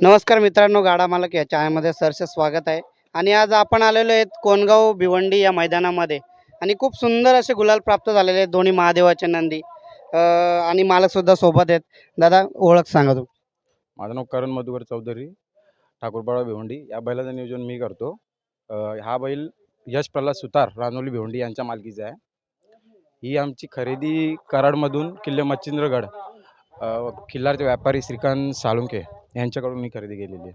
नमस्कार मित्रांनो, गाडा मालक या चॅनलमध्ये सहर्ष स्वागत आहे. आणि आज आपण आलेलो आहेत कोणगाव भिवंडी या मैदानामध्ये आणि खूप सुंदर असे गुलाल प्राप्त झालेले आहेत दोन्ही महादेवाचे नंदी आणि मालकसुद्धा सोबत आहेत. दादा, ओळख सांगा तुम्ही. माझं नाव करण मधुकर चौधरी, ठाकूरपाडा भिवंडी. या बैलाचं नियोजन मी करतो. हा बैल यश प्रल्हाद सुतार रानोली भिवंडी यांच्या मालकीचा आहे. ही आमची खरेदी कराडमधून किल्ले मच्छिंद्रगड किल्लारचे व्यापारी श्रीकांत साळुंके यांच्याकडून मी खरेदी केलेली आहे.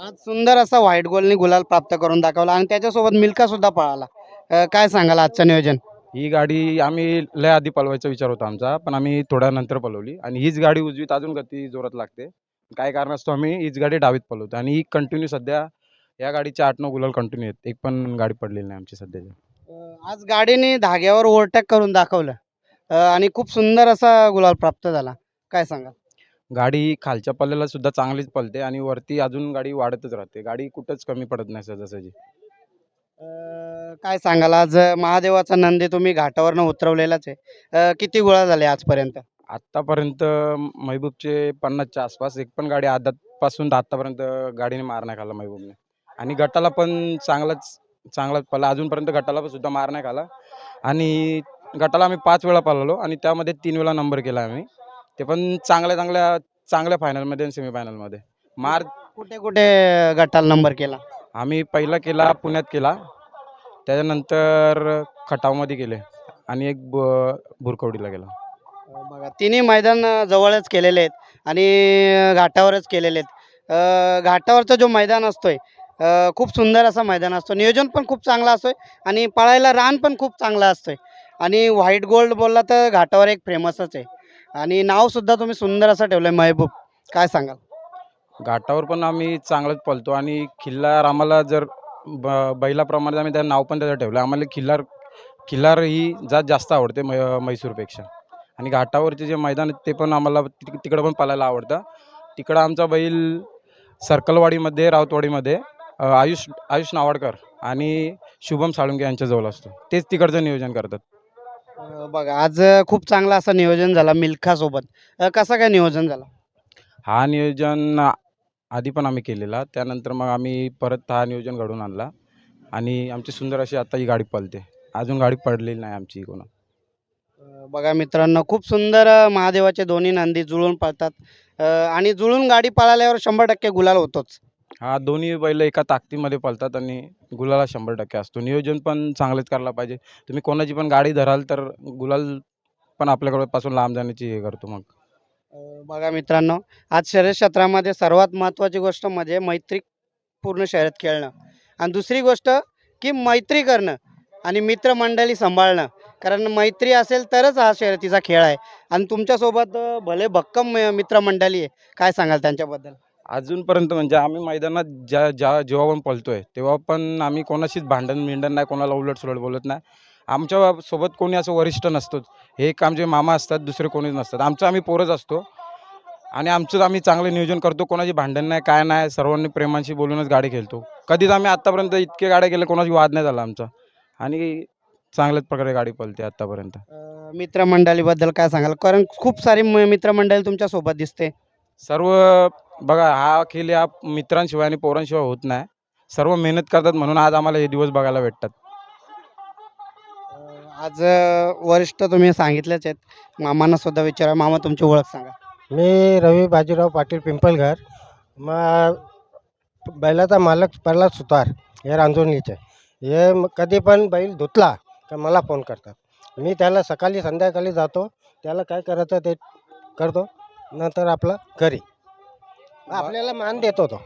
आज सुंदर असा व्हाईट गोलनी गुलाल प्राप्त करून दाखवला आणि त्याच्यासोबत मिल्का सुद्धा पळाला. काय सांगाल आजचं नियोजन? ही गाडी आम्ही लय आधी पळवायचा विचार होता आमचा, पण आम्ही थोड्या नंतर पळवली आणि हीच गाडी उजवीत अजून गती जोरात लागते. काय कारणास्तव आम्ही हीच गाडी डावीत पळवतो आणि ही कंटिन्यू सध्या या गाडीचे 8-9 गुलाल कंटिन्यू आहेत. एक पण गाडी पडलेली नाही आमची सध्याची. आज गाडीने धाग्यावर ओव्हरटेक करून दाखवलं आणि खूप सुंदर असा गुलाल प्राप्त झाला. काय सांगाल? गाडी खालच्या पल्ल्याला सुद्धा चांगलीच पळते आणि वरती अजून गाडी वाढतच राहते. गाडी कुठंच कमी पडत नाही सहजासहजी. काय सांगाल, आज महादेवाचा नंदी तुम्ही घाटावरनं उतरवलेलाच आहे. किती गुलाल झाले आजपर्यंत? आत्तापर्यंत महबूबचे 50च्या आसपास. एक पण गाडी आतापासून आत्तापर्यंत गाडीने मार नाही खाल्ला महबूबने. आणि गटाला पण चांगलाच पळला. अजूनपर्यंत गटाला पण सुद्धा मार नाही खाल्ला. आणि गटाला आम्ही 5 वेळा पळालो आणि त्यामध्ये 3 वेळा नंबर केला आम्ही. ते पण चांगल्या फायनलमध्ये आणि सेमीफायनलमध्ये. मार कुठे कुठे गटाला नंबर केला? आम्ही पहिला केला पुण्यात केला, त्याच्यानंतर खटावमध्ये केले आणि एक भुरकवडीला गेला. बघा, तिन्ही मैदान जवळच केलेले आहेत आणि घाटावरच केलेले आहेत. घाटावरचा जो मैदान असतोय खूप सुंदर असा मैदान असतो. नियोजन पण खूप चांगला असतोय आणि पळायला रान पण खूप चांगला असतोय. आणि व्हाईट गोल्ड बोलला तर घाटावर एक फेमसच आहे आणि नावसुद्धा तुम्ही सुंदर असं ठेवलं आहे, महबूब. काय सांगाल? घाटावर पण आम्ही चांगलंच पळतो आणि खिल्लार आम्हाला जर बैलाप्रमाणे आम्ही त्याचं नाव पण त्याचं ठेवलं. आम्हाला खिल्लार ही जात जास्त आवडते म्हैसूरपेक्षा. आणि घाटावरचे जे मैदान आहेत ते पण आम्हाला तिकडं पण पळायला आवडतं. तिकडं आमचा बैल सर्कलवाडीमध्ये राऊतवाडीमध्ये आयुष नावाडकर आणि शुभम साळुंके यांच्याजवळ असतो. तेच तिकडचं नियोजन करतात. बघा, आज खूप चांगला असं नियोजन झाला मिल्खासोबत. कसं काय नियोजन झालं? हा नियोजन आधी पण आम्ही केलेला, त्यानंतर मग आम्ही परत हा नियोजन घडवून आणला आणि आमची सुंदर अशी आता ही गाडी पळते. अजून गाडी पडलेली नाही आमची कोणा. बघा मित्रांनो, खूप सुंदर महादेवाचे दोन्ही नंदी जुळून पळतात आणि जुळून गाडी पळाल्यावर 100% गुलाल होतोच. हा दोन्ही बैल एका ताकदीमध्ये पळतात आणि गुलाला 100% असतो. नियोजन पण चांगलेच करायला पाहिजे. तुम्ही कोणाची पण गाडी धराल तर गुलाल पण आपल्याकडपासून लांब जाण्याची हे करतो मग. बघा मित्रांनो, आज शर्यत क्षेत्रामध्ये सर्वात महत्त्वाची गोष्ट म्हणजे मैत्रीपूर्ण शर्यत खेळणं आणि दुसरी गोष्ट की मैत्री करणं आणि मित्रमंडळी सांभाळणं. कारण मैत्री असेल तरच हा शर्यतीचा खेळ आहे आणि तुमच्यासोबत भले भक्कम मित्रमंडळी आहे. काय सांगाल त्यांच्याबद्दल? अजूनपर्यंत म्हणजे आम्ही मैदानात जेव्हा पण पळतोय तेव्हा पण आम्ही कोणाशीच भांडण नाही, कोणाला उलटसुलट बोलत नाही. आमच्या सोबत कोणी असं वरिष्ठ नसतोच. हे एक आमचे मामा असतात, दुसरे कोणीच नसतात. आमचं आम्ही पोरच असतो आणि आमचं आम्ही चांगलं नियोजन करतो. कोणाची भांडण नाही, काय नाही. सर्वांनी प्रेमाशी बोलूनच गाडी खेळतो. कधीच आम्ही आत्तापर्यंत इतके गाड्या केल्या, कोणाची वाद नाही झाला आमचा आणि चांगल्याच प्रकारे गाडी पळते आत्तापर्यंत. मित्रमंडळीबद्दल काय सांगाल? कारण खूप सारी मित्रमंडळी तुमच्यासोबत दिसते. सर्व बघा, हा खेळ या मित्रांशिवाय आणि पोरांशिवाय होत नाही. सर्व मेहनत करतात म्हणून आज आम्हाला हे दिवस बघायला भेटतात. आज वरिष्ठ तुम्ही सांगितलेच आहेत. मामांना सुद्धा विचारा. मामा, तुमची ओळख सांगा. मी रवी बाजीराव पाटील पिंपलघर. मग बैलाचा मालक प्रल्हाद सुतार हे रांजोनीचे. हे कधी पण बैल धुतला का मला फोन करतात. मी त्याला सकाळी संध्याकाळी जातो, त्याला काय करायचं ते करतो, नंतर आपलं घरी. आपल्याला मान देतो तो.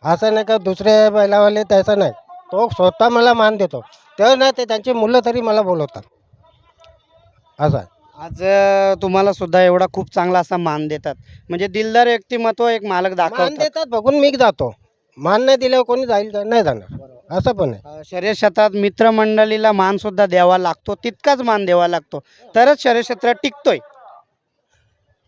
असं नाही का दुसरे बैलावाले त्याचं नाही, तो स्वतः मला मान देतो. ते नाही ते त्यांची मुलं तरी मला बोलवतात. असं आहे. आज तुम्हाला सुद्धा एवढा खूप चांगला असा मान देतात म्हणजे दिलदार व्यक्तिमत्व एक मालक मान दाखवतात. देतात बघून मी जातो. मान नाही दिल्यावर कोणी जाईल का? नाही जाणार. असं पण आहे. शर्यत क्षेत्रात मित्रमंडळीला मान सुद्धा द्यावा लागतो, तितकाच मान द्यावा लागतो, तरच शर्यत क्षेत्रात टिकतोय.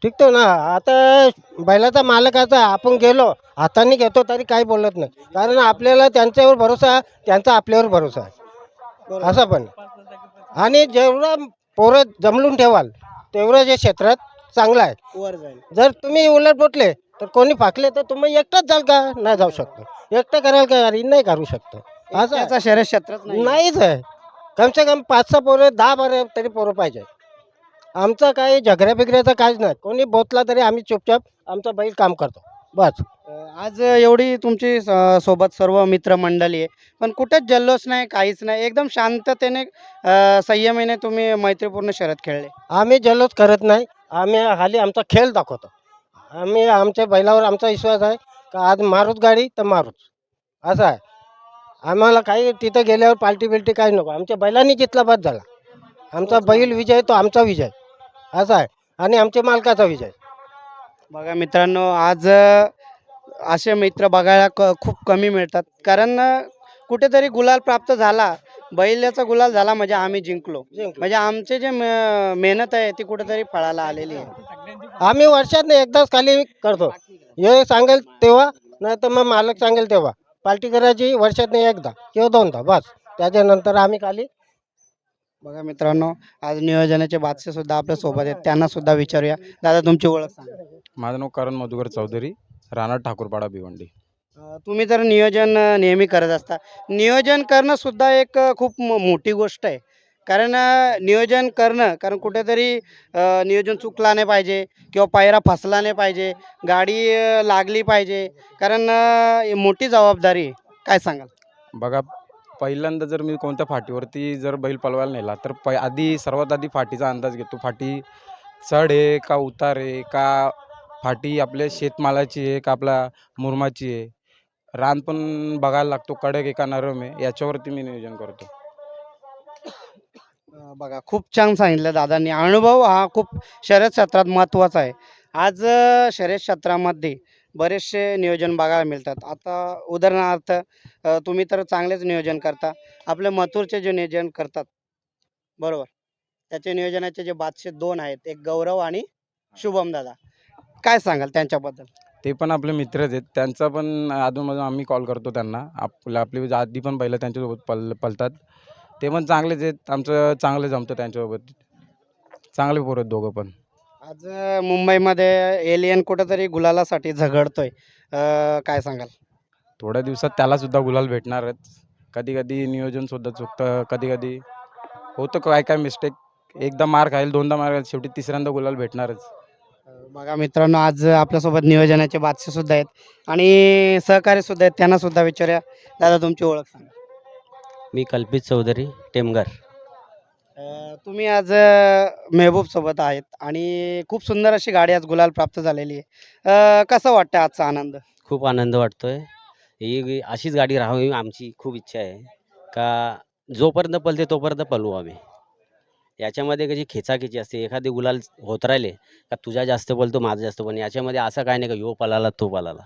टिकतो ना. आता बैलाचा मालकाचा आपण गेलो हाताने घेतो तरी काही बोलत नाही, कारण आपल्याला त्यांच्यावर भरोसा आहे, त्यांचा आपल्यावर भरोसा आहे. असं पण आहे. आणि जेवढं पोरं जमलून ठेवाल तेवढं जे क्षेत्रात चांगला आहे. वर जाईल. जर तुम्ही उलट बोटले तर कोणी फाकले तर तुम्ही एकटाच जाल का? नाही जाऊ शकतो. एकटं कराल का? अरे नाही करू शकतो. असं आहे. त्याचा शर्यत क्षेत्रच नाही. नाहीच आहे. कम से कम 5-6 पोरं 10 बरं तरी पोरं पाहिजे. आमचं काही झगड्या बिगड्याचं काहीच नाही. कोणी बोतला तरी आम्ही चुपचाप आमचा बैल काम करतो बस. आज एवढी तुमची सोबत सर्व मित्रमंडळी आहे, पण कुठेच जल्लोष नाही, काहीच नाही. एकदम शांततेने संयमीने तुम्ही मैत्रीपूर्ण शर्यत खेळले. आम्ही जल्लोष करत नाही. आम्ही खाली आमचा खेळ दाखवतो. आम्ही आमच्या बैलावर आमचा विश्वास आहे का आज मारूच गाडी तर मारूच असं आहे. आम्हाला काही तिथं गेल्यावर पार्टी बिल्टी काही नको. आमच्या बैलांनी जितला बाद झाला. आमचा बैल विजय तो आमचा विजय असा आहे आणि आमच्या मालकाचा विजय. बघा मित्रांनो, आज असे मित्र बघायला खूप कमी मिळतात. कारण कुठेतरी गुलाल प्राप्त झाला, बैलाचा गुलाल झाला म्हणजे आम्ही जिंकलो. म्हणजे आमचे जे मेहनत आहे ती कुठेतरी फळाला आलेली आहे. आम्ही वर्षात एकदाच खाली करतो. हे सांगेल तेव्हा नाही तर मग मालक सांगेल तेव्हा पार्टी करायची वर्षात एकदा किंवा दोनदा बस. त्याच्यानंतर आम्ही खाली. बघा मित्रांनो, आज नियोजनाचे बादशाह सुद्धा आपल्या सोबत आहेत. त्यांना सुद्धा विचारूया. दादा, तुमची ओळख सांगा. माझं नाव करण मधुकर चौधरी, राहणार ठाकूरपाडा भिवंडी. तुम्ही तर नियोजन नेहमी करत असता. नियोजन करणं सुद्धा एक खूप मोठी गोष्ट आहे. कारण नियोजन करणं, कारण कुठेतरी नियोजन चुकला नाही पाहिजे किंवा पायरा फसला नाही पाहिजे, गाडी लागली पाहिजे. कारण ही मोठी जबाबदारी आहे. काय सांगाल? बघा, पहिल्यांदा जर मी कोणत्या फाटीवरती जर बैल पळवायला नेला तर सर्वात आधी फाटीचा अंदाज घेतो. फाटी चढ आहे का उतार आहे, का फाटी आपल्या शेतमालाची आहे का आपल्या मुरमाची आहे, रान पण बघायला लागतो, कडक आहे का नरम आहे, याच्यावरती मी नियोजन करतो. बघा, खूप छान सांगितलं दादांनी. अनुभव हा खूप शर्यत क्षेत्रात महत्त्वाचा आहे. आज शर्यत क्षेत्रामध्ये बरेचसे नियोजन बघायला मिळतात. आता उदाहरणार्थ तुम्ही तर चांगलेच नियोजन करता. आपले मथुरचे जे नियोजन करतात, बरोबर, त्याचे नियोजनाचे जे बादशे 2 आहेत, एक गौरव आणि शुभम दादा. काय सांगाल त्यांच्याबद्दल? ते पण आपले मित्रच आहेत. त्यांचा पण अधूनमधून आम्ही कॉल करतो त्यांना. आपली आधी पण बैलं त्यांच्यासोबत पळतात. ते पण चांगलेच आहेत. आमचं चांगलं जमतं त्यांच्यासोबत. चांगले पोरं आहेत दोघं पण. आज मुंबईमध्ये एलियन कुठेतरी गुलालासाठी झगडतोय. काय सांगाल? थोड्या दिवसात त्यालासुद्धा गुलाल भेटणारच. कधी-कधी नियोजनसुद्धा चुकतं. कधी-कधी होतं काय मिस्टेक. एकदा मार खाईल, दोनदा मार खाईल, शेवटी तिसऱ्यांदा गुलाल भेटणारच. बघा मित्रांनो, आज आपल्यासोबत नियोजनाचे बादशाह सुद्धा आहेत आणि सहकारी सुद्धा आहेत. त्यांना सुद्धा विचारूया. दादा, तुमची ओळख सांगा. मी कल्पित चौधरी, टेमघर. तुम्ही आज मेहबूब सोबत आहेत आणि खूप सुंदर अशी गाडी आज गुलाल प्राप्त झालेली आहे. कसं वाटतं आजचा आनंद? खूप आनंद वाटतोय. ही अशीच गाडी राहावी आमची खूप इच्छा आहे का जोपर्यंत पळते तोपर्यंत पळवू आम्ही. याच्यामध्ये कशी खेचाखेची असते. एखादी गुलाल होत राहिले का तुझा जास्त पळतो, माझा जास्त पण याच्यामध्ये असं काय नाही का ह्यो पळाला तो पळाला.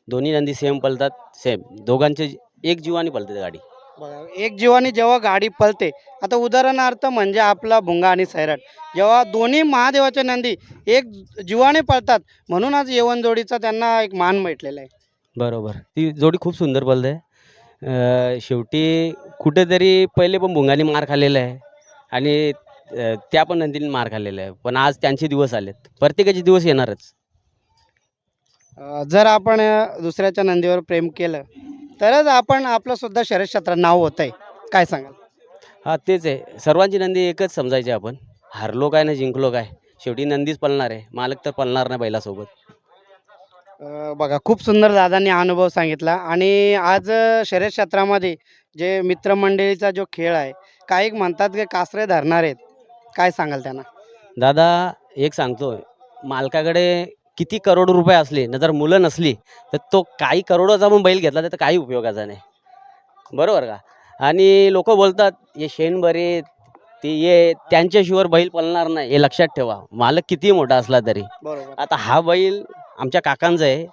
दोन्ही नंदी सेम पळतात, सेम दोघांचे एक जीवाने पळते गाडी. बघा, एक जीवानी जेव्हा गाडी पळते, आता उदाहरणार्थ म्हणजे आपला भुंगा आणि सैराट, जेव्हा दोन्ही महादेवाचे नंदी एक जीवाने पळतात, म्हणून आज येवण जोडीचा त्यांना एक मान भेटलेला आहे. बरोबर. ती जोडी खूप सुंदर पळते. शेवटी कुठेतरी पहिले पण भुंगाने मार खाल्लेला आहे आणि त्या पण नंदीने मार खाल्लेला आहे. पण आज त्यांचे दिवस आलेत. प्रत्येकाचे दिवस येणारच. जर आपण दुसऱ्याच्या नंदीवर प्रेम केलं तरच आपण आपलं सुद्धा शर्यत क्षेत्रात नाव होत आहे. काय सांगाल? हां, तेच आहे. सर्वांची नंदी एकच समजायची आपण. हारलो काय ना जिंकलो काय, शेवटी नंदीच पळणार आहे. मालक तर पळणार नाही बैलासोबत. बघा, खूप सुंदर दादांनी अनुभव सांगितला आणि आज शर्यत क्षेत्रामध्ये जे मित्रमंडळीचा जो खेळ आहे, काही म्हणतात की कासरे धरणार आहेत. काय सांगाल त्यांना? दादा, एक सांगतो, मालकाकडे किती करोड रुपये असले ना जर मुलं नसली तर तो काही करोडाचा पण बैल घेतला तर काही उपयोगाचा नाही. बरोबर का? आणि लोक बोलतात हे शेण बरे ते ये त्यांच्याशिवाय बैल पळणार नाही, हे लक्षात ठेवा. मालक किती मोठा असला तरी. बरोबर. आता हा बैल आमच्या काकांचा आहे.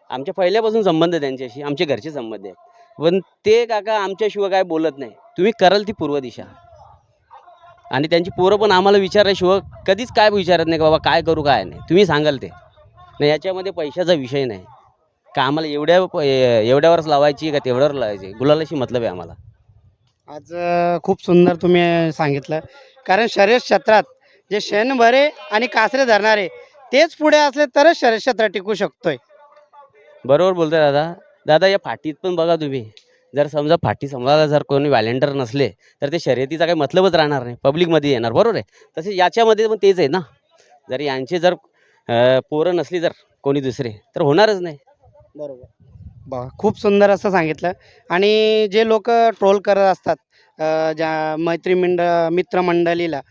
आमच्या पहिल्यापासून संबंध आहे त्यांच्याशी, आमचे घरचे संबंध आहेत. पण ते काका आमच्याशिवाय काय बोलत नाही. तुम्ही कराल ती पूर्व दिशा. आणि त्यांची पोरं पण आम्हाला विचारल्याशिवाय कधीच काय विचारत नाही का बाबा काय करू काय नाही. तुम्ही सांगाल ते. नाही, याच्यामध्ये पैशाचा विषय नाही का आम्हाला एवढ्यावरच लावायची का तेवढ्यावर लावायची. गुलालाशी मतलब आहे आम्हाला. आज खूप सुंदर तुम्ही सांगितलं. कारण शर्यत क्षेत्रात जे शेणभरे आणि कासरे धरणारे तेच पुढे असले तरच शर्यत क्षेत्र टिकू शकतोय. बरोबर बोलताय दादा. दादा या फाटीत पण बघा तुम्ही, जर समजा फाटी समजायला जर कोणी व्हॉलेंटियर नसले तर ते शर्यतीचा काही मतलबच राहणार नाही, पब्लिकमध्ये येणार, बरोबर आहे. तसे याच्यामध्ये पण तेच आहे ना, जर यांचे जर पोरं नसली जर कोणी दुसरे तर होणारच नाही. बरोबर. बघा खूप सुंदर असं सांगितलं. आणि जे लोक ट्रोल करत असतात ज्या मित्रमंडळीला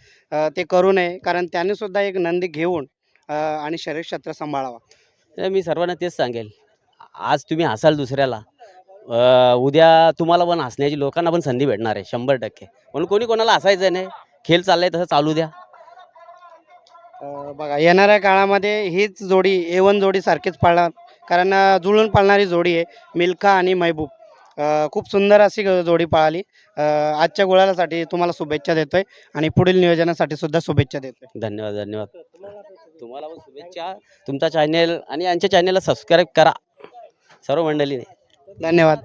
ते करू नये, कारण त्याने सुद्धा एक नंदी घेऊन आणि शर्यत क्षेत्र सांभाळावा. तर मी सर्वांना तेच सांगेल, आज तुम्ही हसाल दुसऱ्याला, उद्या तुम्हाला पण हसण्याची लोकांना पण संधी भेटणार आहे 100%. म्हणून कोणी कोणाला हसायचं नाही, खेळ चाललाय तसं चालू द्या. बघा येणाऱ्या काळामध्ये हीच जोडी A1 जोडी सारखीच पाळणार, कारण जुळून पाळणारी जोडी आहे मिल्खा आणि महबूब. खूप सुंदर अशी जोडी पळाली. आजच्या गुलालासाठी तुम्हाला शुभेच्छा देतोय आणि पुढील नियोजनासाठी सुद्धा शुभेच्छा देतोय. धन्यवाद, धन्यवाद. तुम्हाला पण शुभेच्छा. तुमचा चॅनेल आणि यांच्या चॅनेलला सबस्क्राईब करा सर्व मंडळीने. धन्यवाद.